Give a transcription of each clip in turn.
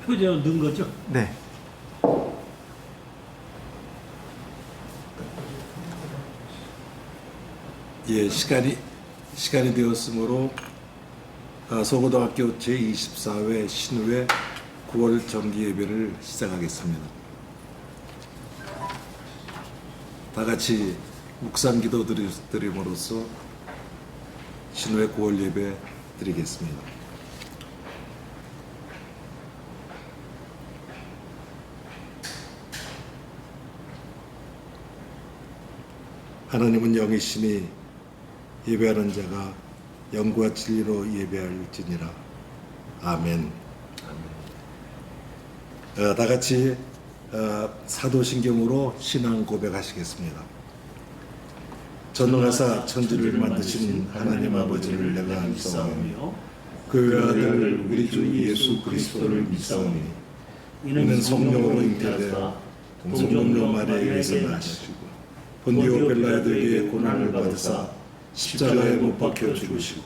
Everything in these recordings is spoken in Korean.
표제로 넣은 거죠? 네. 예, 시간이 되었으므로 서고등학교 제24회 신회 9월 정기 예배를 시작하겠습니다. 다 같이 묵상 기도 드림으로써 신회 9월 예배 드리겠습니다. 하나님은 영이시니 예배하는 자가 영과 진리로 예배할지니라. 아멘. 다 같이 사도신경으로 신앙 고백하시겠습니다. 전능하사 천지를 만드신 하나님 아버지를 내가 믿사오며 그 외아들 우리 주 예수 그리스도를 믿사오니 이는 성령으로 잉태되어 동정녀 마리아에게서 나시고 본디오 빌라도에게 고난을 받으사 십자가에 못 박혀 죽으시고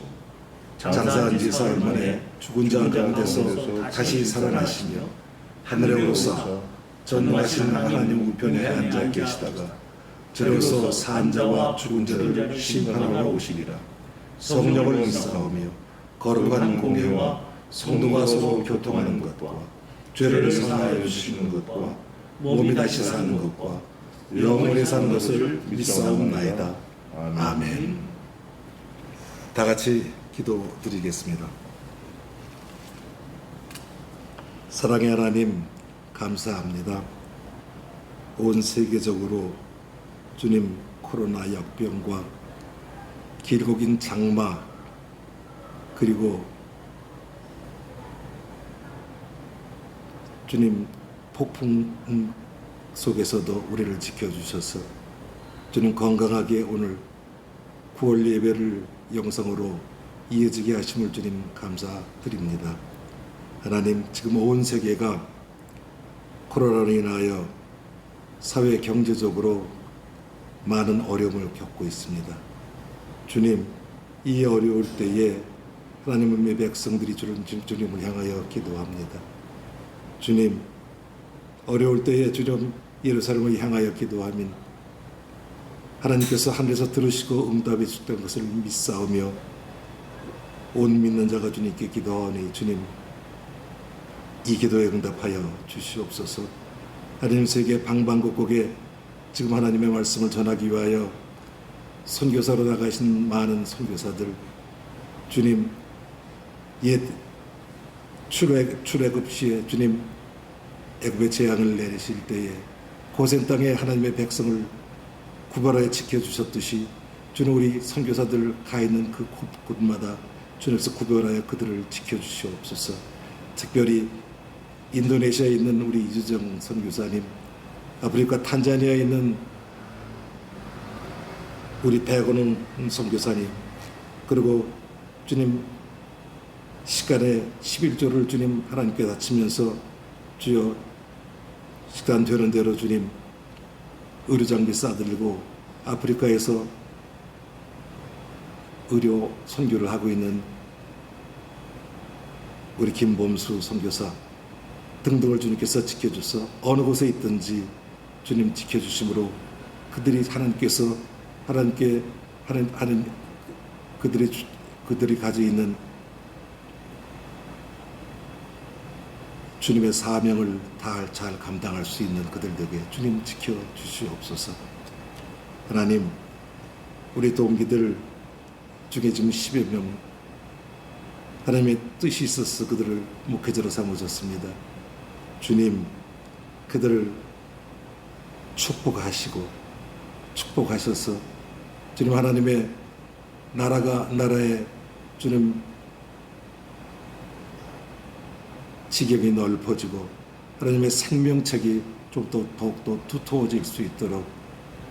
장사한 지 사흘 만에 죽은 자 가운데서 다시 살아나시며 하늘에 오르사 전능하신 하나님 우편에 앉아 계시다가 저로서 산 자와 죽은 자를 심판하러 오시리라. 성령을 믿사오며 거룩한 공회와 성도가 서로 교통하는 것과 죄를 사하여 주시는 것과 몸이 다시 사는 것과 영원히 사는 것을 믿사옵나이다. 아멘. 다 같이 기도드리겠습니다. 사랑의 하나님, 감사합니다. 온 세계적으로 주님 코로나 역병과 길고 긴 장마 그리고 주님 폭풍 속에서도 우리를 지켜주셔서 주님 건강하게 오늘 9월 예배를 영상으로 이어지게 하심을 주님 감사드립니다. 하나님, 지금 온 세계가 코로나로 인하여 사회 경제적으로 많은 어려움을 겪고 있습니다. 주님, 이 어려울 때에 하나님의 백성들이 주님을 향하여 기도합니다. 주님, 어려울 때에 주님 예루살렘을 향하여 기도하면 하나님께서 하늘에서 들으시고 응답해 주셨던 것을 믿사오며 온 믿는 자가 주님께 기도하니 주님 이 기도에 응답하여 주시옵소서. 하나님 세계 방방곡곡에 지금 하나님의 말씀을 전하기 위하여 선교사로 나가신 많은 선교사들 주님 옛 출애굽 시에 주님 애굽의 재앙을 내리실 때에 고센 땅에 하나님의 백성을 구별하여 지켜주셨듯이 주님 우리 선교사들 가 있는 그 곳마다 주님께서 구별하여 그들을 지켜주시옵소서. 특별히 인도네시아에 있는 우리 이주정 선교사님, 아프리카 탄자니아에 있는 우리 백원웅 선교사님, 그리고 주님 시간에 11조를 주님 하나님께 바치면서 주여 시간 되는 대로 주님 의료 장비 싸들고 아프리카에서 의료 선교를 하고 있는 우리 김범수 선교사 등등을 주님께서 지켜주셔서 어느 곳에 있든지 주님 지켜주심으로 그들이 하나님께서 하나님께 하는 그들이 가지고 있는 주님의 사명을 다 잘 감당할 수 있는 그들에게 주님 지켜주시옵소서. 하나님, 우리 동기들 중에 지금 10여 명 하나님의 뜻이 있어서 그들을 목회자로 삼으셨습니다. 주님, 그들을 축복하셔서 주님 하나님의 나라에 주님 지경이 넓어지고 하나님의 생명책이 좀 더 더욱더 두터워질 수 있도록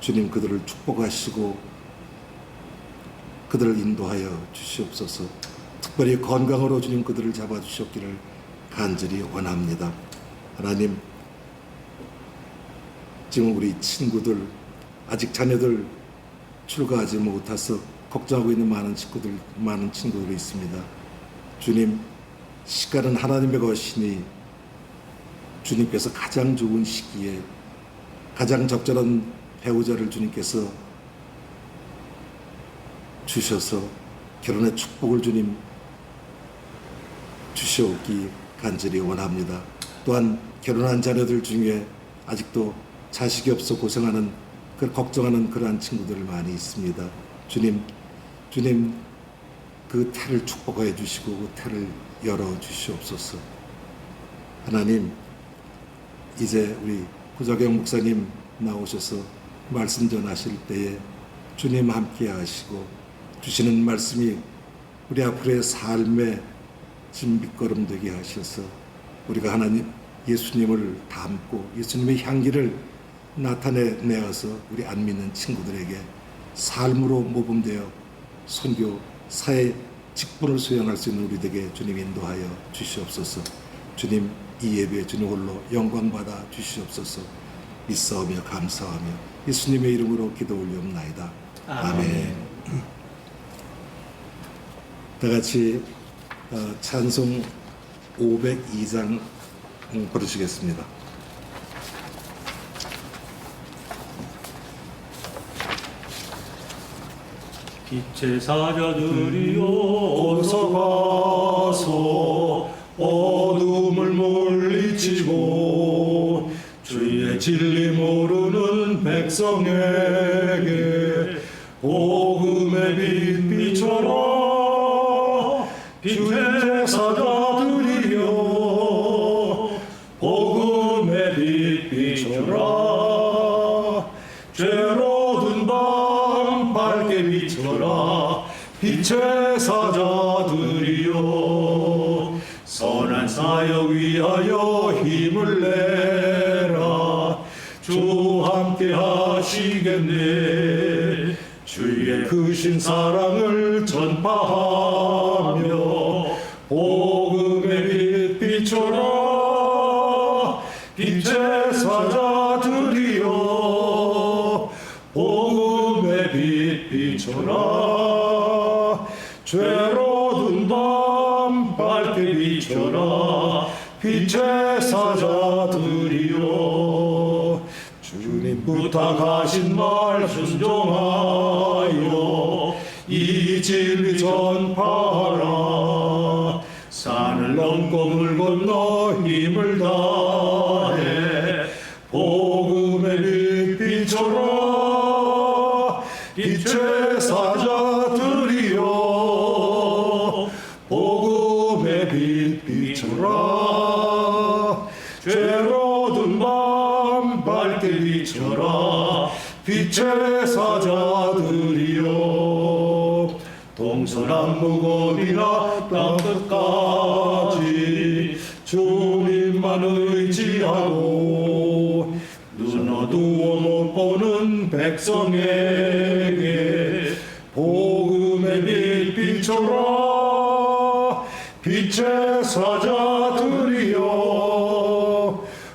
주님 그들을 축복하시고 그들을 인도하여 주시옵소서. 특별히 건강으로 주님 그들을 잡아주셨기를 간절히 원합니다. 하나님, 지금 우리 친구들 아직 자녀들 출가하지 못해서 걱정하고 있는 많은 친구들이 있습니다. 주님, 시간은 하나님의 것이니 주님께서 가장 좋은 시기에 가장 적절한 배우자를 주님께서 주셔서 결혼의 축복을 주님 주시옵기 간절히 원합니다. 또한 결혼한 자녀들 중에 아직도 자식이 없어 고생하는, 걱정하는 그러한 친구들 많이 있습니다. 주님 그 태를 축복해 주시고 그 태를 열어 주시옵소서. 하나님, 이제 우리 구자경 목사님 나오셔서 말씀 전하실 때에 주님 함께 하시고 주시는 말씀이 우리 앞으로의 삶의 진빛걸음 되게 하셔서 우리가 하나님 예수님을 담고 예수님의 향기를 나타내어서 우리 안 믿는 친구들에게 삶으로 모범되어 선교 사회 직분을 수행할 수 있는 우리에게 주님 인도하여 주시옵소서. 주님, 이 예배 주님 홀로 영광 받아 주시옵소서. 믿사오며 감사하며 예수님의 이름으로 기도 올리옵나이다. 아멘. 다 같이 찬송 502장 부르시겠습니다. 빛의 사자들이여 어서 가서 어둠을 물리치고 주의 진리 모르는 백성에게 복음의 빛 비춰라. 빛의 사자들이여 복음의 빛 비춰라. 죄로 든 밤 밝게 비춰라. 빛의 사자들이여 선한 사역 위하여 힘을 내라. 주 함께 하시겠네. 주의 크신 사랑을 전파하며 복음의 빛 비춰라. 빛의 사자들이여 복음의 빛 비춰라. 죄로 든 밤 밝게 비춰라. 빛의 사자들이여 주님 부탁하신 말 순종하여 이 진리 전파하라. 산을 넘고 물 건너 힘을 다해 복음의 빛 비춰라. 빛의 사자들이여 복음의 빛 비춰라. 죄로 든 밤 밝게 비춰라. 빛의 사자들이여 동서남북 어디나 땅 끝까지 주님만 의지하고 눈 어두워 못 보는 백성에게 복음의 빛 비춰라. 빛의 사자들이여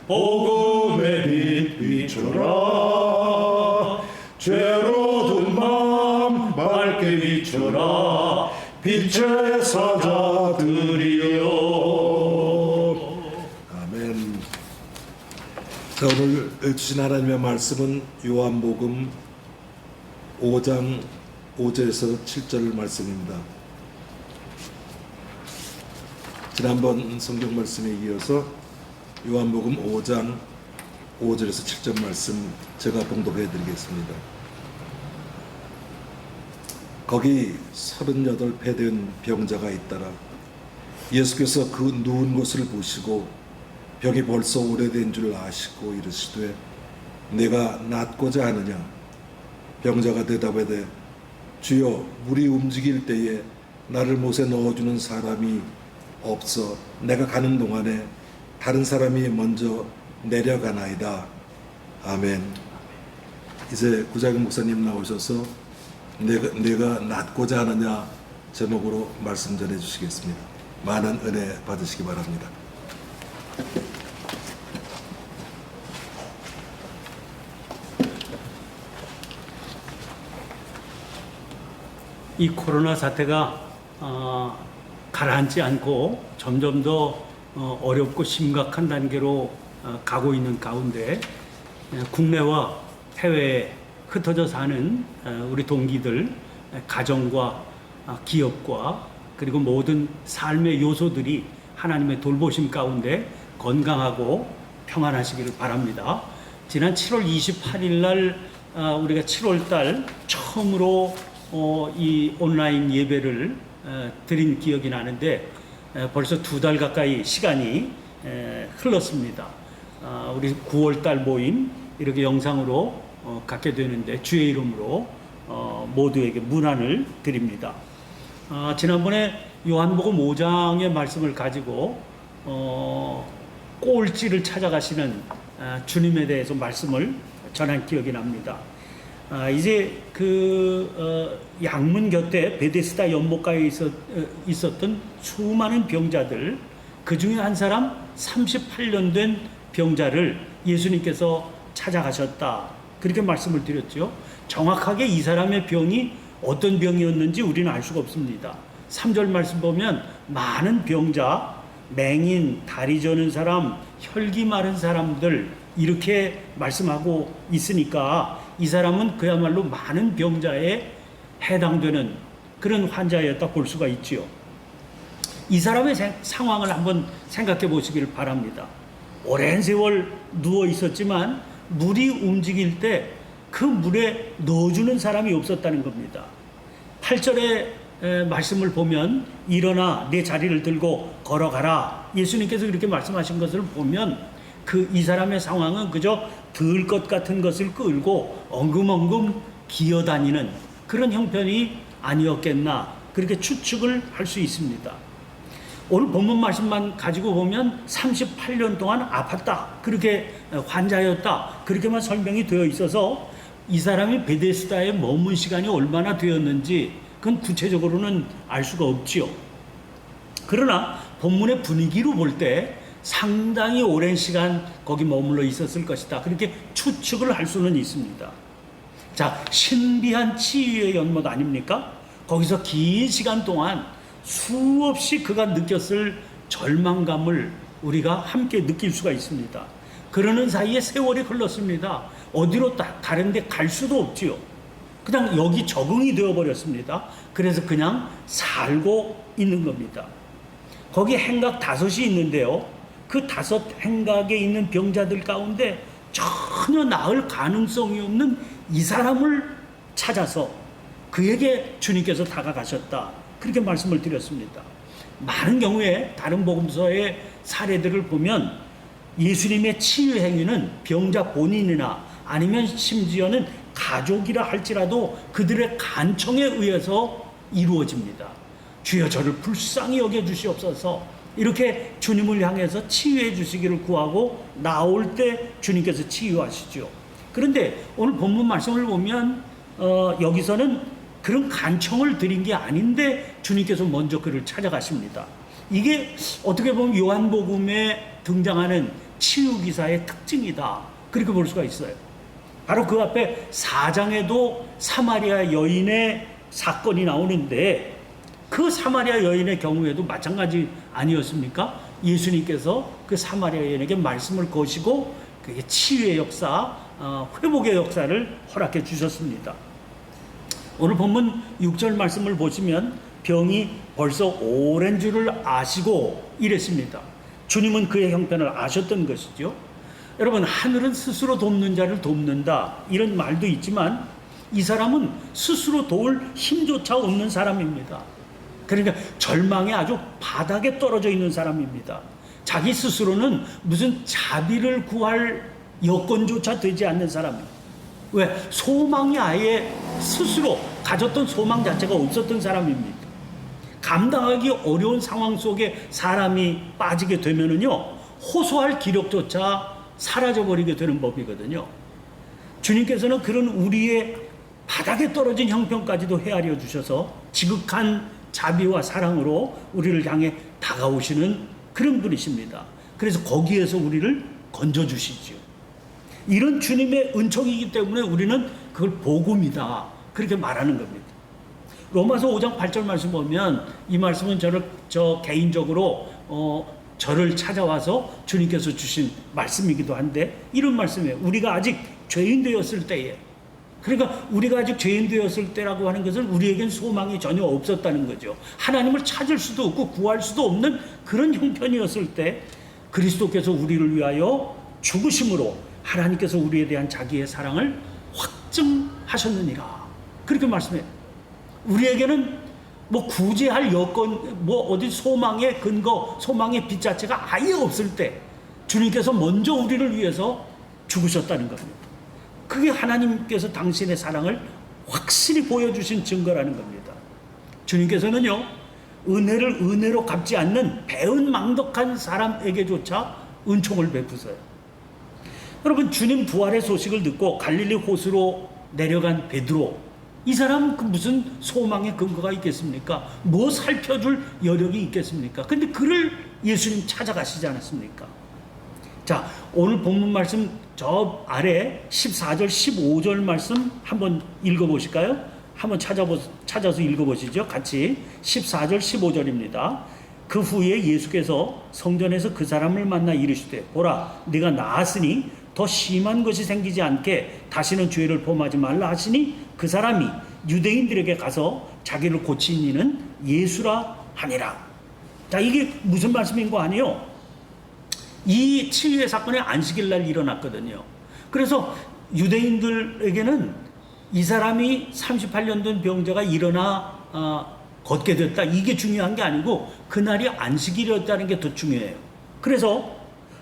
복음의 빛 비춰라. 죄로 든 밤 밝게 비춰라. 빛의 사자들이여. 아멘. 자, 오늘 주신 하나님의 말씀은 요한복음 5장 5절에서 7절 말씀입니다. 지난번 성경 말씀에 이어서 요한복음 5장 5절에서 7절 말씀 제가 봉독해 드리겠습니다. 거기 38배 된 병자가 있더라. 예수께서 그 누운 것을 보시고 병이 벌써 오래된 줄 아시고 이르시되 내가 낫고자 하느냐. 병자가 대답하되 주여 물이 움직일 때에 나를 못에 넣어주는 사람이 없어 내가 가는 동안에 다른 사람이 먼저 내려가나이다. 아멘. 이제 구자경 목사님 나오셔서 내가 낫고자 하느냐 제목으로 말씀 전해 주시겠습니다. 많은 은혜 받으시기 바랍니다. 이 코로나 사태가 가라앉지 않고 점점 더 어렵고 심각한 단계로 가고 있는 가운데 국내와 해외에 흩어져 사는 우리 동기들, 가정과 기업과 그리고 모든 삶의 요소들이 하나님의 돌보심 가운데 건강하고 평안하시기를 바랍니다. 지난 7월 28일 날 우리가 7월 달 처음으로 이 온라인 예배를 드린 기억이 나는데 벌써 2달 가까이 시간이 흘렀습니다. 우리 9월 달 모임 이렇게 영상으로 갖게 되는데 주의 이름으로 모두에게 문안을 드립니다. 지난번에 요한복음 5장의 말씀을 가지고 꼴찌를 찾아가시는 주님에 대해서 말씀을 전한 기억이 납니다. 이제 양문 곁에 베데스다 연못가에 있었던 수많은 병자들, 그 중에 한 사람 38년 된 병자를 예수님께서 찾아가셨다, 그렇게 말씀을 드렸죠. 정확하게 이 사람의 병이 어떤 병이었는지 우리는 알 수가 없습니다. 3절 말씀 보면 많은 병자, 맹인, 다리 저는 사람, 혈기 마른 사람들 이렇게 말씀하고 있으니까 이 사람은 그야말로 많은 병자에 해당되는 그런 환자였다 볼 수가 있지요. 이 사람의 상황을 한번 생각해 보시길 바랍니다. 오랜 세월 누워 있었지만 물이 움직일 때 그 물에 넣어주는 사람이 없었다는 겁니다. 8절의 말씀을 보면 일어나 내 자리를 들고 걸어가라, 예수님께서 그렇게 말씀하신 것을 보면 이 사람의 상황은 그저 들 것 같은 것을 끌고 엉금엉금 기어다니는 그런 형편이 아니었겠나, 그렇게 추측을 할 수 있습니다. 오늘 본문 말씀만 가지고 보면 38년 동안 아팠다, 그렇게 환자였다, 그렇게만 설명이 되어 있어서 이 사람이 베데스다에 머문 시간이 얼마나 되었는지 그건 구체적으로는 알 수가 없지요. 그러나 본문의 분위기로 볼 때 상당히 오랜 시간 거기 머물러 있었을 것이다, 그렇게 추측을 할 수는 있습니다. 자, 신비한 치유의 연못 아닙니까? 거기서 긴 시간 동안 수없이 그가 느꼈을 절망감을 우리가 함께 느낄 수가 있습니다. 그러는 사이에 세월이 흘렀습니다. 어디로 다른 데 갈 수도 없지요. 그냥 여기 적응이 되어버렸습니다. 그래서 그냥 살고 있는 겁니다. 거기 행각 5이 있는데요, 그 5 행각에 있는 병자들 가운데 전혀 나을 가능성이 없는 이 사람을 찾아서 그에게 주님께서 다가가셨다, 그렇게 말씀을 드렸습니다. 많은 경우에 다른 복음서의 사례들을 보면 예수님의 치유 행위는 병자 본인이나 아니면 심지어는 가족이라 할지라도 그들의 간청에 의해서 이루어집니다. 주여 저를 불쌍히 여겨주시옵소서, 이렇게 주님을 향해서 치유해 주시기를 구하고 나올 때 주님께서 치유하시죠. 그런데 오늘 본문 말씀을 보면 여기서는 그런 간청을 드린 게 아닌데 주님께서 먼저 그를 찾아가십니다. 이게 어떻게 보면 요한복음에 등장하는 치유기사의 특징이다, 그렇게 볼 수가 있어요. 바로 그 앞에 4장에도 사마리아 여인의 사건이 나오는데 그 사마리아 여인의 경우에도 마찬가지 아니었습니까? 예수님께서 그 사마리아 여인에게 말씀을 거시고 그게 치유의 역사, 회복의 역사를 허락해 주셨습니다. 오늘 본문 6절 말씀을 보시면 병이 벌써 오랜 줄을 아시고 이랬습니다. 주님은 그의 형편을 아셨던 것이죠. 여러분, 하늘은 스스로 돕는 자를 돕는다, 이런 말도 있지만 이 사람은 스스로 도울 힘조차 없는 사람입니다. 그러니까 절망에 아주 바닥에 떨어져 있는 사람입니다. 자기 스스로는 무슨 자비를 구할 여건조차 되지 않는 사람입니다. 왜? 소망이 아예 스스로 가졌던 소망 자체가 없었던 사람입니다. 감당하기 어려운 상황 속에 사람이 빠지게 되면은요, 호소할 기력조차 사라져버리게 되는 법이거든요. 주님께서는 그런 우리의 바닥에 떨어진 형편까지도 헤아려 주셔서 지극한 자비와 사랑으로 우리를 향해 다가오시는 그런 분이십니다. 그래서 거기에서 우리를 건져주시죠. 이런 주님의 은총이기 때문에 우리는 그걸 복음이다, 그렇게 말하는 겁니다. 로마서 5장 8절 말씀 보면 이 말씀은 저 개인적으로 저를 찾아와서 주님께서 주신 말씀이기도 한데, 이런 말씀이에요. 우리가 아직 죄인 되었을 때에, 그러니까 우리가 아직 죄인 되었을 때라고 하는 것은 우리에겐 소망이 전혀 없었다는 거죠. 하나님을 찾을 수도 없고 구할 수도 없는 그런 형편이었을 때 그리스도께서 우리를 위하여 죽으심으로 하나님께서 우리에 대한 자기의 사랑을 확증하셨느니라. 그렇게 말씀해요. 우리에게는 뭐 구제할 여건, 뭐 어디 소망의 근거, 소망의 빛 자체가 아예 없을 때 주님께서 먼저 우리를 위해서 죽으셨다는 겁니다. 그게 하나님께서 당신의 사랑을 확실히 보여주신 증거라는 겁니다. 주님께서는요, 은혜를 은혜로 갚지 않는 배은망덕한 사람에게조차 은총을 베푸세요. 여러분, 주님 부활의 소식을 듣고 갈릴리 호수로 내려간 베드로, 이 사람은 그 무슨 소망의 근거가 있겠습니까? 뭐 살펴줄 여력이 있겠습니까? 근데 그를 예수님 찾아가시지 않았습니까? 자, 오늘 본문 말씀 저 아래 14절 15절 말씀 한번 읽어보실까요? 한번 찾아서 읽어보시죠. 같이 14절 15절입니다. 그 후에 예수께서 성전에서 그 사람을 만나 이르시되, 보라, 네가 나았으니 더 심한 것이 생기지 않게 다시는 죄를 범하지 말라 하시니, 그 사람이 유대인들에게 가서 자기를 고친 이는 예수라 하니라. 자, 이게 무슨 말씀인 거 아니에요? 이 치유의 사건이 안식일 날 일어났거든요. 그래서 유대인들에게는 이 사람이 38년 된 병자가 일어나 걷게 됐다, 이게 중요한 게 아니고 그날이 안식일이었다는 게 더 중요해요. 그래서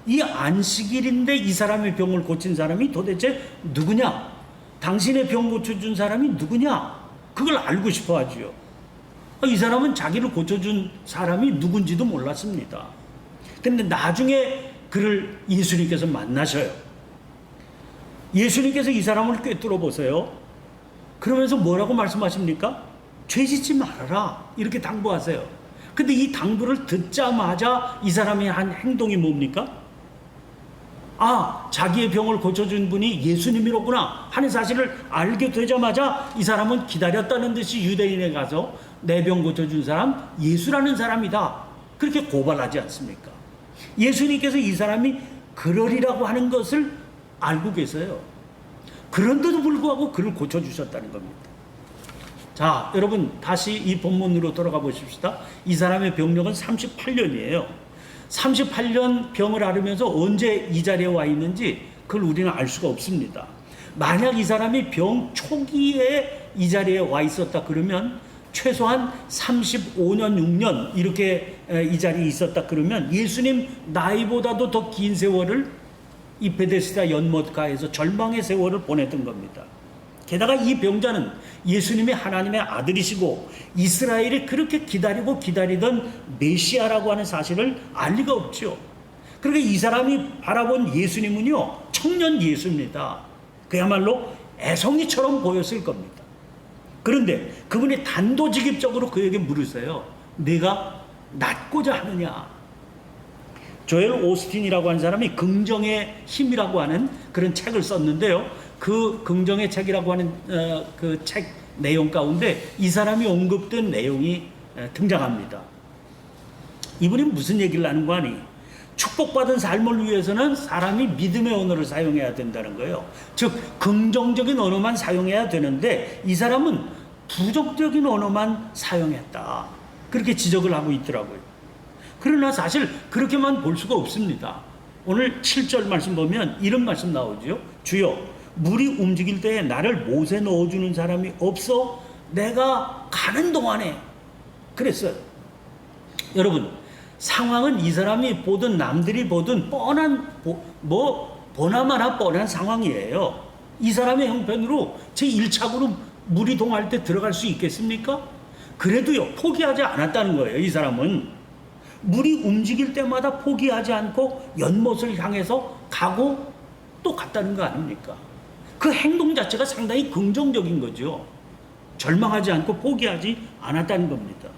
이 안식일인데 이 사람의 병을 고친 사람이 도대체 누구냐? 당신의 병 고쳐준 사람이 누구냐? 그걸 알고 싶어 하죠. 이 사람은 자기를 고쳐준 사람이 누군지도 몰랐습니다. 근데 나중에 그를 예수님께서 만나셔요. 예수님께서 이 사람을 꿰뚫어 보세요. 그러면서 뭐라고 말씀하십니까? 죄 짓지 말아라, 이렇게 당부하세요. 근데 이 당부를 듣자마자 이 사람이 한 행동이 뭡니까? 아, 자기의 병을 고쳐준 분이 예수님이로구나 하는 사실을 알게 되자마자 이 사람은 기다렸다는 듯이 유대인에 가서 내 병 고쳐준 사람 예수라는 사람이다, 그렇게 고발하지 않습니까? 예수님께서 이 사람이 그러리라고 하는 것을 알고 계세요. 그런데도 불구하고 그를 고쳐주셨다는 겁니다. 자, 여러분 다시 이 본문으로 돌아가 보십시다. 이 사람의 병력은 38년이에요. 38년 병을 앓으면서 언제 이 자리에 와 있는지 그걸 우리는 알 수가 없습니다. 만약 이 사람이 병 초기에 이 자리에 와 있었다 그러면 최소한 35년, 6년 이렇게 이 자리에 있었다 그러면 예수님 나이보다도 더 긴 세월을 이 베데스다 연못가에서 절망의 세월을 보냈던 겁니다. 게다가 이 병자는 예수님이 하나님의 아들이시고 이스라엘이 그렇게 기다리고 기다리던 메시아라고 하는 사실을 알 리가 없죠. 그러니까 이 사람이 바라본 예수님은요, 청년 예수입니다. 그야말로 애송이처럼 보였을 겁니다. 그런데 그분이 단도직입적으로 그에게 물으세요. 네가 낫고자 하느냐? 조엘 오스틴이라고 하는 사람이 긍정의 힘이라고 하는 그런 책을 썼는데요. 그 긍정의 책이라고 하는 그 책 내용 가운데 이 사람이 언급된 내용이 등장합니다. 이분이 무슨 얘기를 하는 거 아니? 축복받은 삶을 위해서는 사람이 믿음의 언어를 사용해야 된다는 거예요. 즉 긍정적인 언어만 사용해야 되는데 이 사람은 부정적인 언어만 사용했다, 그렇게 지적을 하고 있더라고요. 그러나 사실 그렇게만 볼 수가 없습니다. 오늘 7절 말씀 보면 이런 말씀 나오죠. 주여, 물이 움직일 때에 나를 못에 넣어주는 사람이 없어 내가 가는 동안에 그랬어요. 여러분, 상황은 이 사람이 보든 남들이 보든 보나마나 뻔한 상황이에요. 이 사람의 형편으로 제1차구로 물이 동할 때 들어갈 수 있겠습니까? 그래도요, 포기하지 않았다는 거예요. 이 사람은 물이 움직일 때마다 포기하지 않고 연못을 향해서 가고 또 갔다는 거 아닙니까? 그 행동 자체가 상당히 긍정적인 거죠. 절망하지 않고 포기하지 않았다는 겁니다.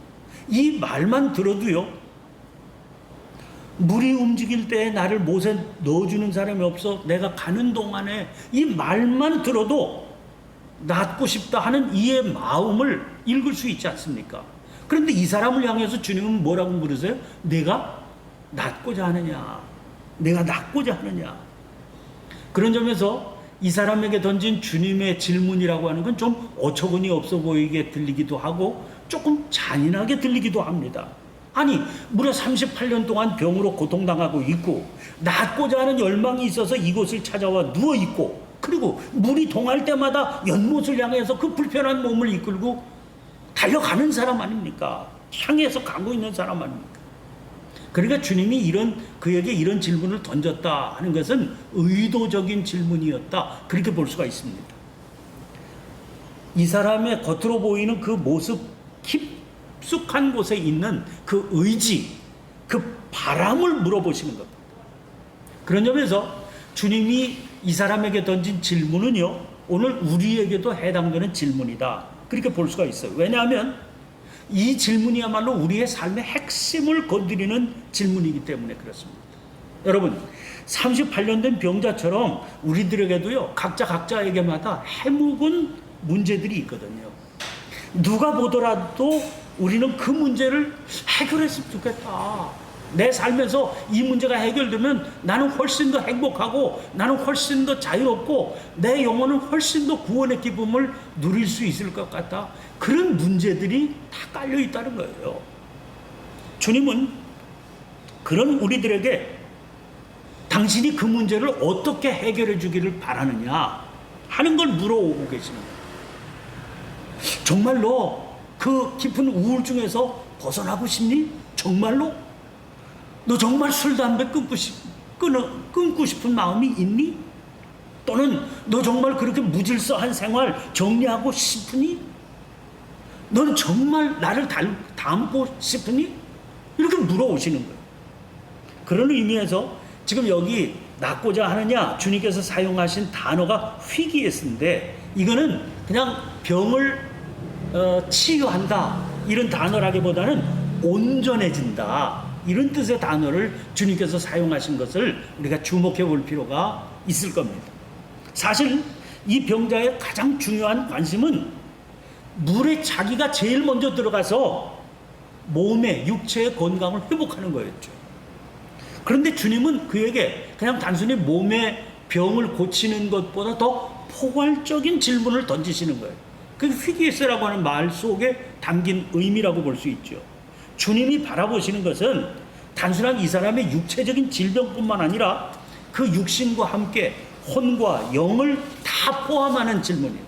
이 말만 들어도요, 물이 움직일 때 나를 못에 넣어주는 사람이 없어 내가 가는 동안에, 이 말만 들어도 낫고 싶다 하는 이의 마음을 읽을 수 있지 않습니까? 그런데 이 사람을 향해서 주님은 뭐라고 물으세요? 내가 낫고자 하느냐? 내가 낫고자 하느냐? 그런 점에서 이 사람에게 던진 주님의 질문이라고 하는 건 좀 어처구니 없어 보이게 들리기도 하고 조금 잔인하게 들리기도 합니다. 아니, 무려 38년 동안 병으로 고통당하고 있고 낫고자 하는 열망이 있어서 이곳을 찾아와 누워있고, 그리고 물이 동할 때마다 연못을 향해서 그 불편한 몸을 이끌고 달려가는 사람 아닙니까? 향해서 가고 있는 사람 아닙니까? 그러니까 주님이 그에게 이런 질문을 던졌다 하는 것은 의도적인 질문이었다, 그렇게 볼 수가 있습니다. 이 사람의 겉으로 보이는 그 모습, 깊숙한 곳에 있는 그 의지, 그 바람을 물어보시는 겁니다. 그런 점에서 주님이 이 사람에게 던진 질문은요, 오늘 우리에게도 해당되는 질문이다, 그렇게 볼 수가 있어요. 왜냐하면 이 질문이야말로 우리의 삶의 핵심을 건드리는 질문이기 때문에 그렇습니다. 여러분, 38년 된 병자처럼 우리들에게도요, 각자에게마다 해묵은 문제들이 있거든요. 누가 보더라도 우리는 그 문제를 해결했으면 좋겠다. 내 삶에서 이 문제가 해결되면 나는 훨씬 더 행복하고, 나는 훨씬 더 자유롭고, 내 영혼은 훨씬 더 구원의 기쁨을 누릴 수 있을 것 같다. 그런 문제들이 다 깔려 있다는 거예요. 주님은 그런 우리들에게 당신이 그 문제를 어떻게 해결해 주기를 바라느냐 하는 걸 물어오고 계시는 거예요. 정말로 그 깊은 우울증에서 벗어나고 싶니? 정말로? 너 정말 술, 담배 끊고 싶은 마음이 있니? 또는 너 정말 그렇게 무질서한 생활 정리하고 싶으니? 너는 정말 나를 닮고 싶으니? 이렇게 물어오시는 거예요. 그런 의미에서 지금 여기 낫고자 하느냐, 주님께서 사용하신 단어가 휘기에스인데, 이거는 그냥 병을 치유한다 이런 단어라기보다는 온전해진다 이런 뜻의 단어를 주님께서 사용하신 것을 우리가 주목해 볼 필요가 있을 겁니다. 사실 이 병자의 가장 중요한 관심은 물에 자기가 제일 먼저 들어가서 몸의 육체의 건강을 회복하는 거였죠. 그런데 주님은 그에게 그냥 단순히 몸의 병을 고치는 것보다 더 포괄적인 질문을 던지시는 거예요. 그게 휘기에스라고 하는 말 속에 담긴 의미라고 볼 수 있죠. 주님이 바라보시는 것은 단순한 이 사람의 육체적인 질병뿐만 아니라 그 육신과 함께 혼과 영을 다 포함하는 질문이에요.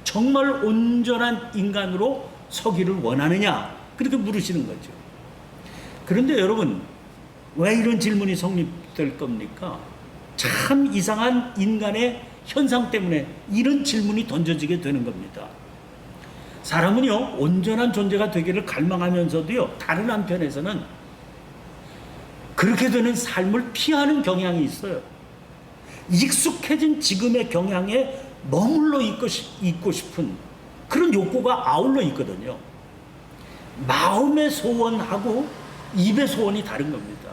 정말 온전한 인간으로 서기를 원하느냐, 그렇게 물으시는 거죠. 그런데 여러분, 왜 이런 질문이 성립될 겁니까? 참 이상한 인간의 현상 때문에 이런 질문이 던져지게 되는 겁니다. 사람은요, 온전한 존재가 되기를 갈망하면서도요, 다른 한편에서는 그렇게 되는 삶을 피하는 경향이 있어요. 익숙해진 지금의 경향에 머물러 있고 싶은 그런 욕구가 아울러 있거든요. 마음의 소원하고 입의 소원이 다른 겁니다.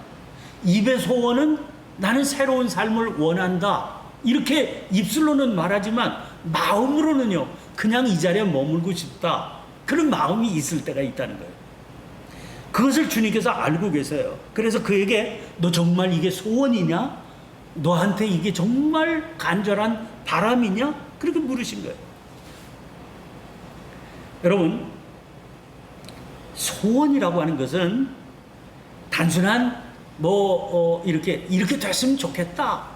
입의 소원은 나는 새로운 삶을 원한다, 이렇게 입술로는 말하지만 마음으로는요, 그냥 이 자리에 머물고 싶다, 그런 마음이 있을 때가 있다는 거예요. 그것을 주님께서 알고 계세요. 그래서 그에게 너 정말 이게 소원이냐? 너한테 이게 정말 간절한 바람이냐? 그렇게 물으신 거예요. 여러분, 소원이라고 하는 것은 단순한 이렇게 됐으면 좋겠다,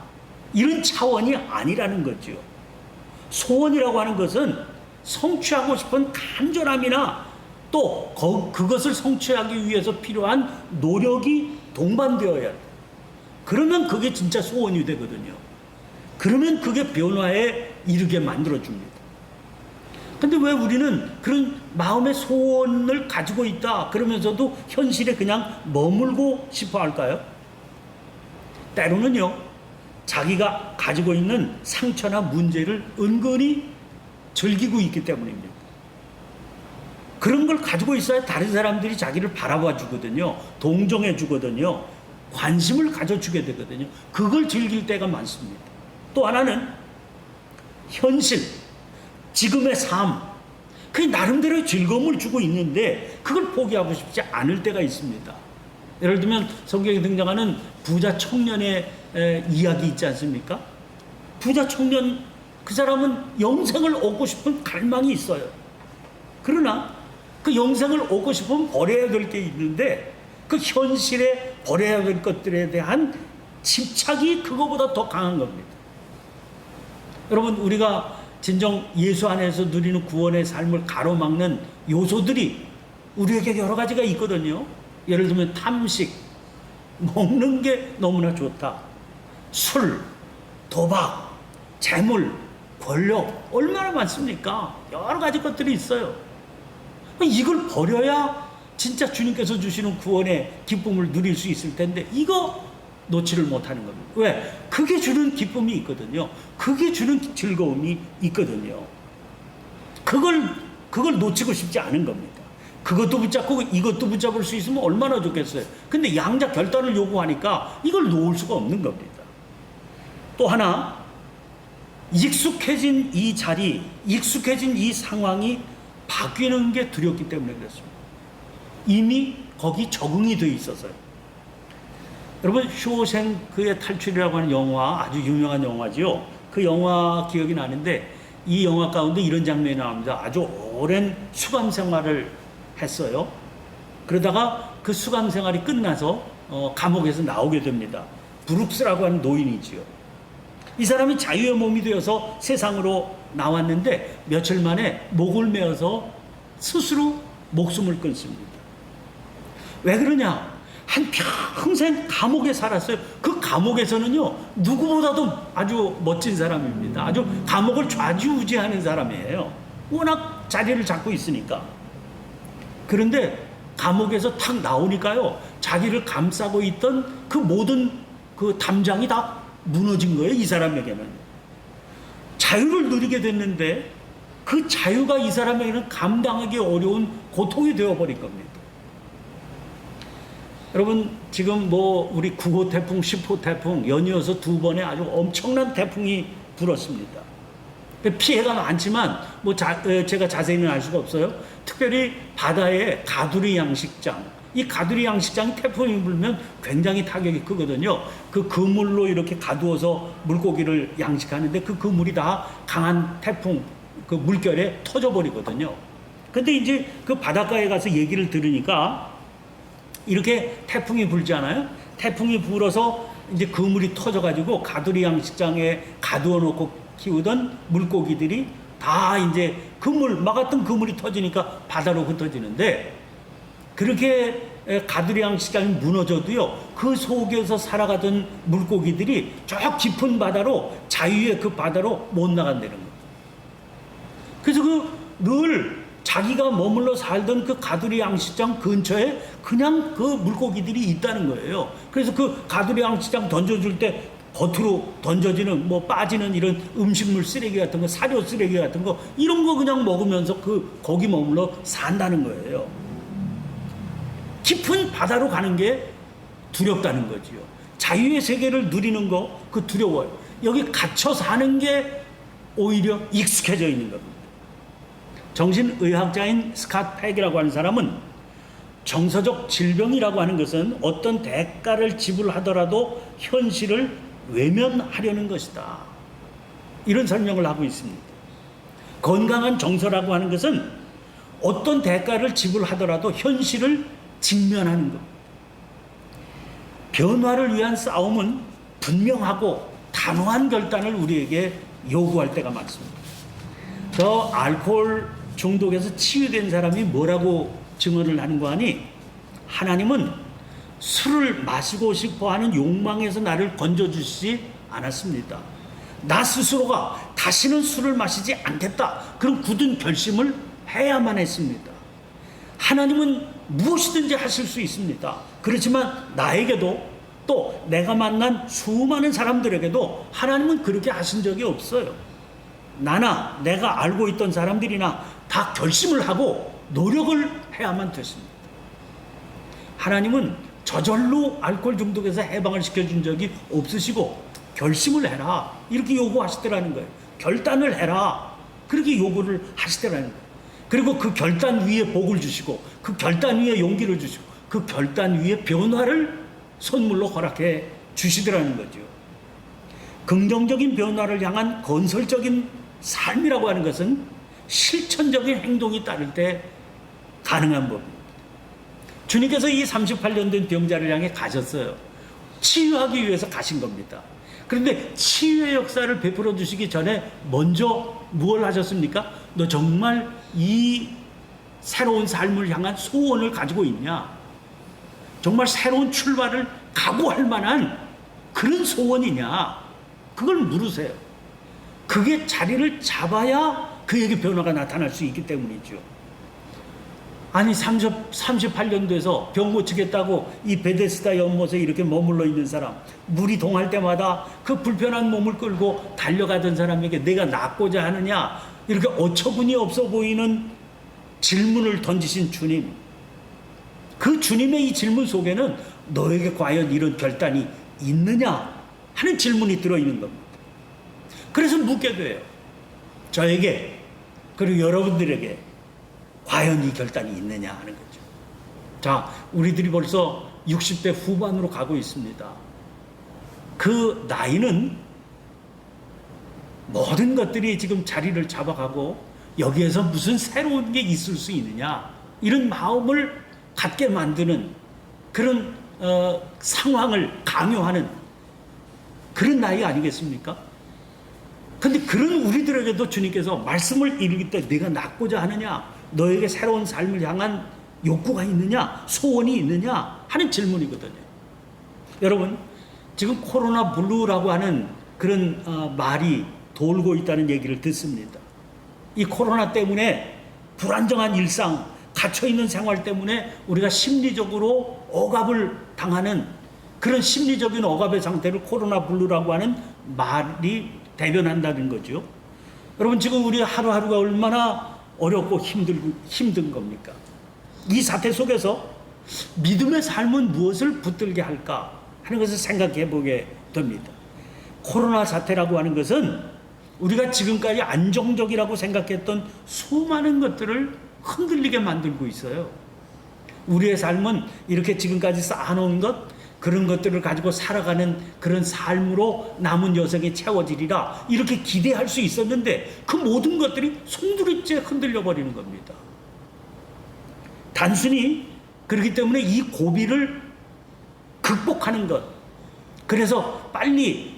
이런 차원이 아니라는 거죠. 소원이라고 하는 것은 성취하고 싶은 간절함이나 또 그것을 성취하기 위해서 필요한 노력이 동반되어야 돼. 그러면 그게 진짜 소원이 되거든요. 그러면 그게 변화에 이르게 만들어줍니다. 근데 왜 우리는 그런 마음의 소원을 가지고 있다 그러면서도 현실에 그냥 머물고 싶어 할까요? 때로는요, 자기가 가지고 있는 상처나 문제를 은근히 즐기고 있기 때문입니다. 그런 걸 가지고 있어야 다른 사람들이 자기를 바라봐 주거든요. 동정해 주거든요. 관심을 가져주게 되거든요. 그걸 즐길 때가 많습니다. 또 하나는 현실, 지금의 삶, 그게 나름대로 즐거움을 주고 있는데 그걸 포기하고 싶지 않을 때가 있습니다. 예를 들면 성경에 등장하는 부자 청년의 이야기 있지 않습니까? 부자 청년, 그 사람은 영생을 얻고 싶은 갈망이 있어요. 그러나 그 영생을 얻고 싶으면 버려야 될 게 있는데 그 현실에 버려야 될 것들에 대한 집착이 그거보다 더 강한 겁니다. 여러분, 우리가 진정 예수 안에서 누리는 구원의 삶을 가로막는 요소들이 우리에게 여러 가지가 있거든요. 예를 들면 탐식, 먹는 게 너무나 좋다. 술, 도박, 재물, 권력, 얼마나 많습니까? 여러 가지 것들이 있어요. 이걸 버려야 진짜 주님께서 주시는 구원의 기쁨을 누릴 수 있을 텐데 이거 놓지를 못하는 겁니다. 왜? 그게 주는 기쁨이 있거든요. 그게 주는 즐거움이 있거든요. 그걸 놓치고 싶지 않은 겁니다. 그것도 붙잡고 이것도 붙잡을 수 있으면 얼마나 좋겠어요. 근데 양자 결단을 요구하니까 이걸 놓을 수가 없는 겁니다. 또 하나, 익숙해진 이 자리, 익숙해진 이 상황이 바뀌는 게 두렵기 때문에 그렇습니다. 이미 거기 적응이 돼 있어서요. 여러분, 쇼생크의 탈출이라고 하는 영화, 아주 유명한 영화지요. 그 영화 기억이 나는데 이 영화 가운데 이런 장면이 나옵니다. 아주 오랜 수감 생활을 했어요. 그러다가 그 수감 생활이 끝나서 감옥에서 나오게 됩니다. 브룩스라고 하는 노인이지요. 이 사람이 자유의 몸이 되어서 세상으로 나왔는데 며칠 만에 목을 메어서 스스로 목숨을 끊습니다. 왜 그러냐? 한 평생 감옥에 살았어요. 그 감옥에서는요, 누구보다도 아주 멋진 사람입니다. 아주 감옥을 좌지우지하는 사람이에요. 워낙 자리를 잡고 있으니까. 그런데 감옥에서 탁 나오니까요, 자기를 감싸고 있던 그 모든 그 담장이 다 무너진 거예요. 이 사람에게는 자유를 누리게 됐는데 그 자유가 이 사람에게는 감당하기 어려운 고통이 되어버린 겁니다. 여러분, 지금 우리 9호 태풍, 10호 태풍 연이어서 두 번의 아주 엄청난 태풍이 불었습니다. 피해가 많지만 제가 자세히는 알 수가 없어요. 특별히 바다의 가두리 양식장, 이 가두리 양식장이 태풍이 불면 굉장히 타격이 크거든요. 그 그물로 이렇게 가두어서 물고기를 양식하는데 그 그물이 다 강한 태풍 그 물결에 터져버리거든요. 근데 이제 그 바닷가에 가서 얘기를 들으니까 이렇게 태풍이 불지 않아요? 태풍이 불어서 이제 그물이 터져가지고 가두리 양식장에 가두어 놓고 키우던 물고기들이 다 이제 막았던 그물이 터지니까 바다로 흩어지는데, 그렇게 가두리 양식장이 무너져도요, 그 속에서 살아가던 물고기들이 저 깊은 바다로, 자유의 그 바다로 못 나간다는 거예요. 그래서 늘 자기가 머물러 살던 그 가두리 양식장 근처에 그냥 그 물고기들이 있다는 거예요. 그래서 그 가두리 양식장 던져줄 때 겉으로 던져지는 빠지는 이런 음식물 쓰레기 같은 거, 사료 쓰레기 같은 거, 이런 거 그냥 먹으면서 거기 머물러 산다는 거예요. 깊은 바다로 가는 게 두렵다는 거지요. 자유의 세계를 누리는 거, 그 두려워요. 여기 갇혀 사는 게 오히려 익숙해져 있는 겁니다. 정신의학자인 스캇 팩이라고 하는 사람은 정서적 질병이라고 하는 것은 어떤 대가를 지불하더라도 현실을 외면하려는 것이다, 이런 설명을 하고 있습니다. 건강한 정서라고 하는 것은 어떤 대가를 지불하더라도 현실을 직면하는 것. 변화를 위한 싸움은 분명하고 단호한 결단을 우리에게 요구할 때가 많습니다. 저 알코올 중독에서 치유된 사람이 뭐라고 증언을 하는 거 아니? 하나님은 술을 마시고 싶어하는 욕망에서 나를 건져주시지 않았습니다. 나 스스로가 다시는 술을 마시지 않겠다, 그런 굳은 결심을 해야만 했습니다. 하나님은 무엇이든지 하실 수 있습니다. 그렇지만 나에게도, 또 내가 만난 수많은 사람들에게도 하나님은 그렇게 하신 적이 없어요. 나나 내가 알고 있던 사람들이나 다 결심을 하고 노력을 해야만 됐습니다. 하나님은 저절로 알코올 중독에서 해방을 시켜준 적이 없으시고, 결심을 해라, 이렇게 요구하시더라는 거예요. 결단을 해라, 그렇게 요구를 하시더라는 거예요. 그리고 그 결단 위에 복을 주시고, 그 결단 위에 용기를 주시고, 그 결단 위에 변화를 선물로 허락해 주시더라는 거죠. 긍정적인 변화를 향한 건설적인 삶이라고 하는 것은 실천적인 행동이 따를 때 가능한 법입니다. 주님께서 이 38년 된 병자를 향해 가셨어요. 치유하기 위해서 가신 겁니다. 그런데 치유의 역사를 베풀어 주시기 전에 먼저 무엇을 하셨습니까? 너 정말 이 새로운 삶을 향한 소원을 가지고 있냐? 정말 새로운 출발을 각오할 만한 그런 소원이냐? 그걸 물으세요. 그게 자리를 잡아야 그에게 변화가 나타날 수 있기 때문이죠. 아니 38년 돼서 병 고치겠다고 이 베데스다 연못에 이렇게 머물러 있는 사람, 물이 동할 때마다 그 불편한 몸을 끌고 달려가던 사람에게 내가 낫고자 하느냐, 이렇게 어처구니 없어 보이는 질문을 던지신 주님, 그 주님의 이 질문 속에는 너에게 과연 이런 결단이 있느냐 하는 질문이 들어있는 겁니다. 그래서 묻게 돼요. 저에게, 그리고 여러분들에게 과연 이 결단이 있느냐 하는 거죠. 자, 우리들이 벌써 60대 후반으로 가고 있습니다. 그 나이는 모든 것들이 지금 자리를 잡아가고 여기에서 무슨 새로운 게 있을 수 있느냐, 이런 마음을 갖게 만드는 그런 상황을 강요하는 그런 나이 아니겠습니까? 근데 그런 우리들에게도 주님께서 말씀을 이루기 때 내가 낫고자 하느냐, 너에게 새로운 삶을 향한 욕구가 있느냐, 소원이 있느냐 하는 질문이거든요. 여러분, 지금 코로나 블루라고 하는 그런 말이 돌고 있다는 얘기를 듣습니다. 이 코로나 때문에 불안정한 일상, 갇혀있는 생활 때문에 우리가 심리적으로 억압을 당하는 그런 심리적인 억압의 상태를 코로나 블루라고 하는 말이 대변한다는 거죠. 여러분, 지금 우리 하루하루가 얼마나 어렵고 힘든 겁니까? 이 사태 속에서 믿음의 삶은 무엇을 붙들게 할까 하는 것을 생각해 보게 됩니다. 코로나 사태라고 하는 것은 우리가 지금까지 안정적이라고 생각했던 수많은 것들을 흔들리게 만들고 있어요. 우리의 삶은 이렇게 지금까지 쌓아놓은 것, 그런 것들을 가지고 살아가는 그런 삶으로 남은 여생이 채워지리라 이렇게 기대할 수 있었는데 그 모든 것들이 송두리째 흔들려 버리는 겁니다. 단순히 그렇기 때문에 이 고비를 극복하는 것, 그래서 빨리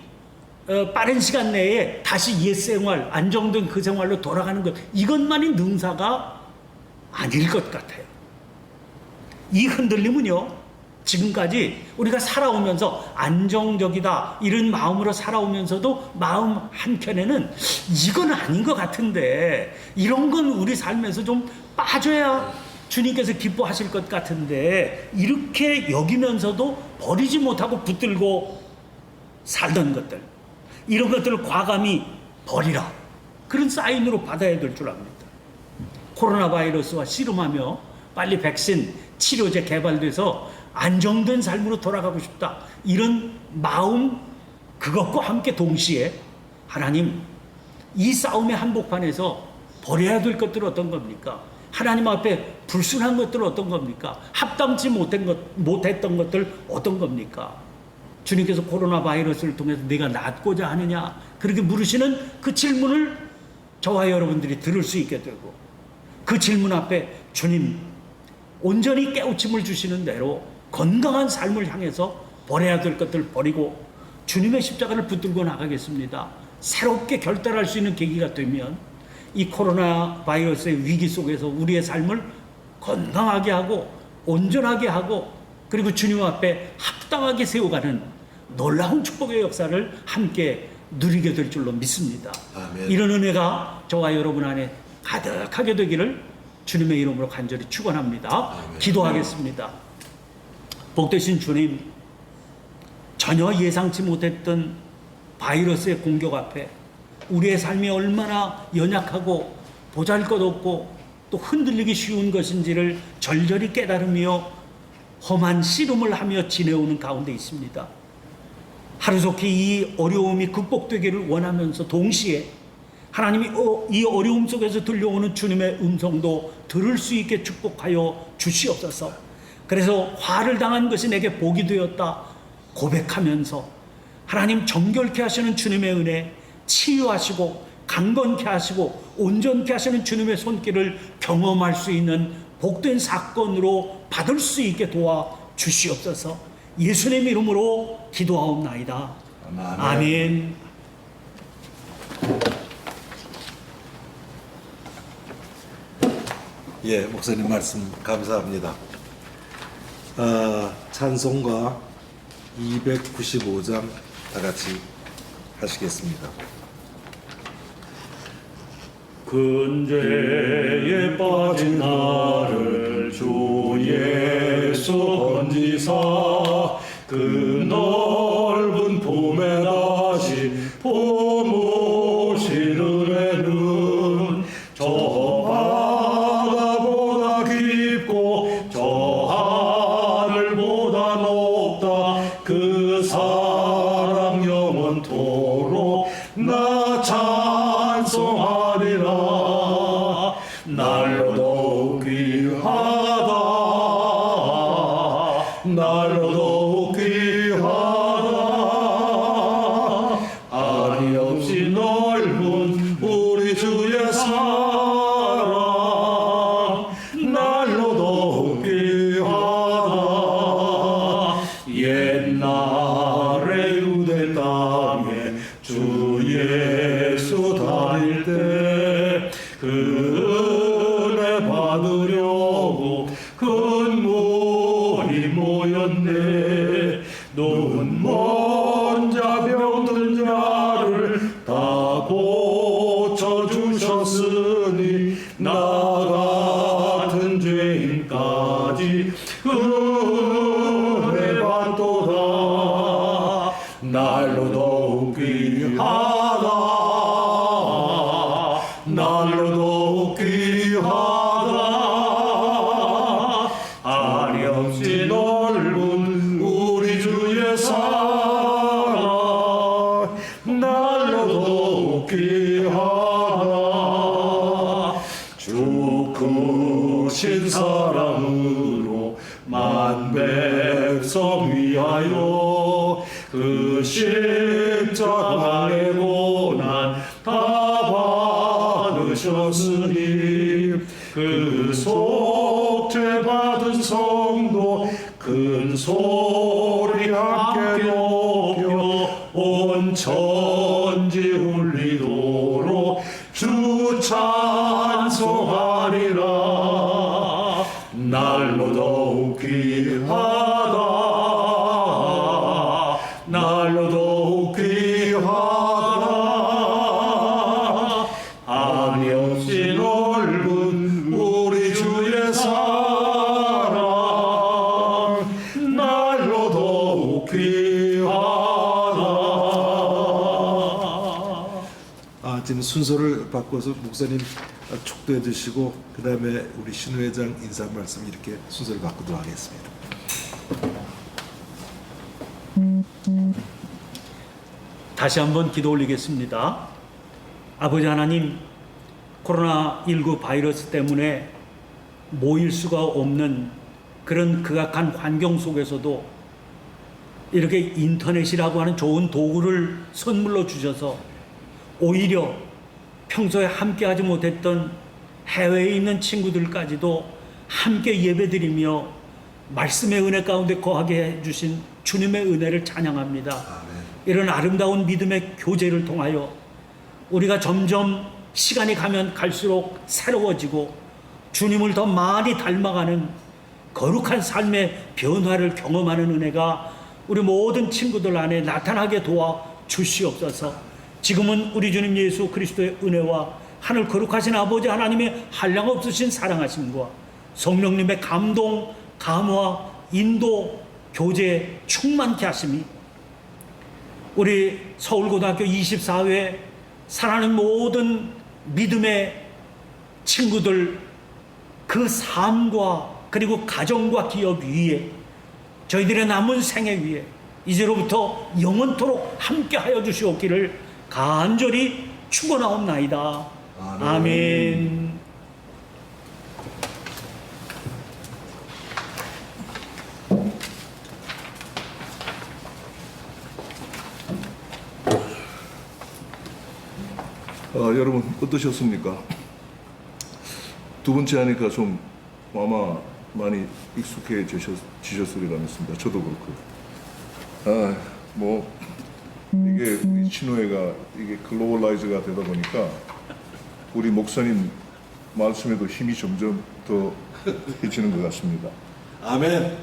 빠른 시간 내에 다시 옛 생활, 안정된 그 생활로 돌아가는 것, 이것만이 능사가 아닐 것 같아요. 이 흔들림은요, 지금까지 우리가 살아오면서 안정적이다 이런 마음으로 살아오면서도 마음 한켠에는 이건 아닌 것 같은데, 이런 건 우리 삶에서 좀 빠져야 주님께서 기뻐하실 것 같은데, 이렇게 여기면서도 버리지 못하고 붙들고 살던 것들, 이런 것들을 과감히 버리라, 그런 사인으로 받아야 될 줄 압니다. 코로나 바이러스와 씨름하며 빨리 백신, 치료제 개발돼서 안정된 삶으로 돌아가고 싶다, 이런 마음, 그것과 함께 동시에 하나님, 이 싸움의 한복판에서 버려야 될 것들은 어떤 겁니까? 하나님 앞에 불순한 것들은 어떤 겁니까? 합당치 못했던 것들 어떤 겁니까? 주님께서 코로나 바이러스를 통해서 내가 낫고자 하느냐, 그렇게 물으시는 그 질문을 저와 여러분들이 들을 수 있게 되고, 그 질문 앞에 주님 온전히 깨우침을 주시는 대로 건강한 삶을 향해서 버려야 될 것들 버리고 주님의 십자가를 붙들고 나가겠습니다, 새롭게 결단할 수 있는 계기가 되면 이 코로나 바이러스의 위기 속에서 우리의 삶을 건강하게 하고 온전하게 하고, 그리고 주님 앞에 합당하게 세워가는 놀라운 축복의 역사를 함께 누리게 될 줄로 믿습니다. 아멘. 이런 은혜가 저와 여러분 안에 가득하게 되기를 주님의 이름으로 간절히 축원합니다. 아멘. 기도하겠습니다. 복되신 주님, 전혀 예상치 못했던 바이러스의 공격 앞에 우리의 삶이 얼마나 연약하고 보잘것없고 또 흔들리기 쉬운 것인지를 절절히 깨달으며 험한 씨름을 하며 지내오는 가운데 있습니다. 하루속히 이 어려움이 극복되기를 원하면서 동시에 하나님이 이 어려움 속에서 들려오는 주님의 음성도 들을 수 있게 축복하여 주시옵소서. 그래서 화를 당한 것이 내게 복이 되었다 고백하면서 하나님 정결케 하시는 주님의 은혜, 치유하시고 강건케 하시고 온전케 하시는 주님의 손길을 경험할 수 있는 복된 사건으로 받을 수 있게 도와 주시옵소서. 예수님 이름으로 기도하옵나이다. 아멘. 예, 목사님 말씀 감사합니다. 찬송가 295장 다 같이 하시겠습니다. 근죄에 빠진 나를 주 예수 건지사 그 넓은 품에 다시 품으신 은혜는 저 바다보다 깊고 저 하늘보다 높다. 그 사랑 영원토록 나 찬송하리라. 날로 더욱 귀하다. 날로 더욱 귀하다. 아리 없이 넓은 우리 주의 사랑. 날로 더욱 귀하다. 옛날에 유대 땅에 주 예수 다닐 때 그 은혜 받으려고 큰 무리 모였네. 눈먼 자 병든 자를 다 고쳐주셨으니 나 같은 죄인까지 은혜 받도다. 날로 더욱 귀하다. 날로 더욱 귀하다. 아리 없이 넓은 우리 주의 사랑. 날로 더욱 귀하다. 주 크신 사랑으로 만 백성 위하여 그 십자가의 고난 다 받으셨으니 그 속죄 받은 성도 큰 소리 함께 높여 온 천지 울리도록 주 찬송하리라. 날로 더욱 귀하다. 날로 더욱 귀하다. 아니 없이 넓은 우리 주의 사랑. 날로 더욱 귀하다. 지금 순서를 바꿔서 목사님 촉도해 주시고 그 다음에 우리 신회장 인사 말씀 이렇게 순서를 바꾸도록 하겠습니다. 다시 한번 기도 올리겠습니다. 아버지 하나님, 코로나19 바이러스 때문에 모일 수가 없는 그런 극악한 환경 속에서도 이렇게 인터넷이라고 하는 좋은 도구를 선물로 주셔서 오히려 평소에 함께하지 못했던 해외에 있는 친구들까지도 함께 예배드리며 말씀의 은혜 가운데 거하게 해주신 주님의 은혜를 찬양합니다. 아멘. 이런 아름다운 믿음의 교제를 통하여 우리가 점점 시간이 가면 갈수록 새로워지고 주님을 더 많이 닮아가는 거룩한 삶의 변화를 경험하는 은혜가 우리 모든 친구들 안에 나타나게 도와 주시옵소서. 지금은 우리 주님 예수 그리스도의 은혜와 하늘 거룩하신 아버지 하나님의 한량없으신 사랑하심과 성령님의 감동, 감화, 인도, 교제 충만케 하심이 우리 서울고등학교 24회 사랑하는 모든 믿음의 친구들 그 삶과 그리고 가정과 기업 위에 저희들의 남은 생애 위에 이제로부터 영원토록 함께하여 주시옵기를 간절히 축원하옵나이다. 아멘. 여러분 어떠셨습니까? 두 번째 하니까 좀 아마 많이 익숙해지셨으리라 믿습니다. 저도 그렇고. 뭐 이게 우리 신호회가 이게 글로벌라이즈가 되다 보니까 우리 목사님 말씀에도 힘이 점점 더 해지는 것 같습니다. 아멘.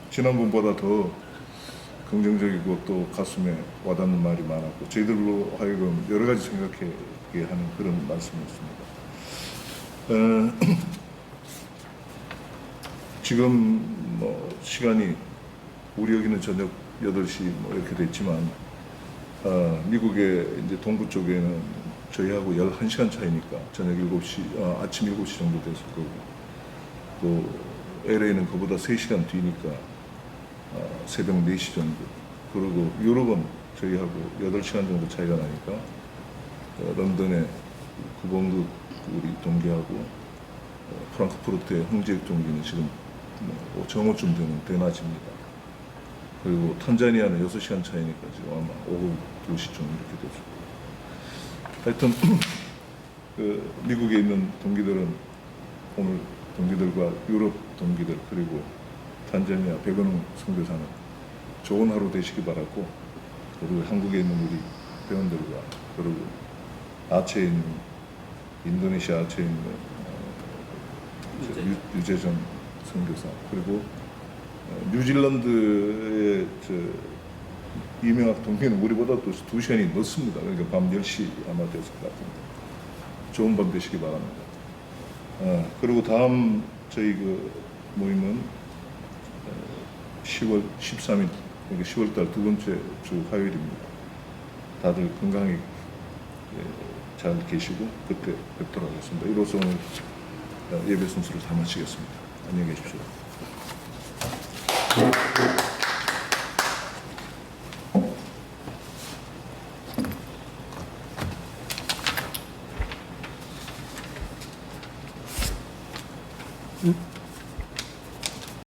지난번보다 더 긍정적이고 또 가슴에 와닿는 말이 많았고 저희들로 하여금 여러 가지 생각하게 하는 그런 말씀이었습니다. 지금 뭐 시간이 우리 여기는 저녁 8시 뭐 이렇게 됐지만 미국의 이제 동부 쪽에는 저희하고 11시간 차이니까 저녁 7시, 아침 7시 정도 됐을 거고 또 LA는 그보다 3시간 뒤니까 새벽 4시 정도. 그리고 유럽은 저희하고 8시간 정도 차이가 나니까 런던의 구봉극 우리 동기하고 프랑크푸르트의 홍지혁 동기는 지금 뭐 정오쯤 되면 대낮입니다. 그리고 탄자니아는 6시간 차이니까 지금 아마 오후 2시쯤 이렇게 되죠. 하여튼 그 미국에 있는 동기들은 오늘 동기들과 유럽 동기들 그리고 탄자니아 백은웅 선교사는 좋은 하루 되시기 바라고 그리고 한국에 있는 우리 회원들과 그리고 아체에 있는 인도네시아 아체에 있는 유재전 선교사 그리고 뉴질랜드의 이명학 동기는 우리보다 또 2시간이 늦습니다. 그러니까 밤 10시 아마 됐을 것 같은데 좋은 밤 되시기 바랍니다. 그리고 다음 저희 그 모임은 10월 13일, 그러니까 10월달 두 번째 주 화요일입니다. 다들 건강히 잘 계시고 그때 뵙도록 하겠습니다. 이로써 오늘 예배 순서를 다 마치겠습니다. 안녕히 계십시오. 응?